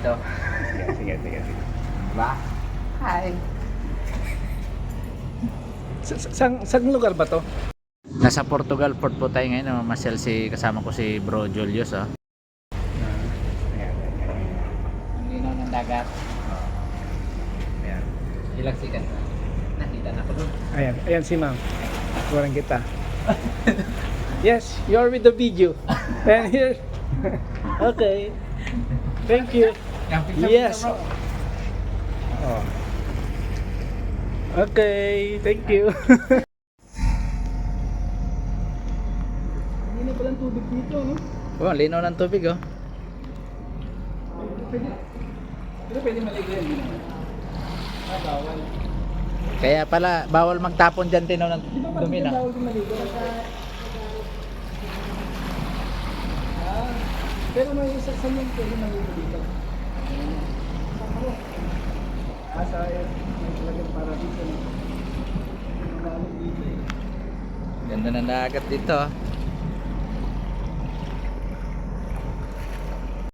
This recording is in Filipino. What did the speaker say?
dito. Sige. Diba? Hi. Saan lugar ba to? Nasa Portugal port po tayo ngayon. Mamasyal kasama ko si Bro Julius. Oh. Ayan. Ang linaw ng dagat. Ayan. Ilang sikat na. Nakita na ko doon. Ayan si ma'am. Tuwaran kita. Yes, you're with the video. And here. Okay. Thank you. Yes. Oh. Okay, thank you. Hindi na palang tubig dito, no? Oh, linaw ng tubig oh. Pwede maligo yan. Bawal. Kaya pala bawal magtapon diyan tinaw ng dumi na. Bawal din maligo. Pero may isa sa mga pwede maligo dito. Sayang. May talagang paradiso. Ganda ng dagat dito.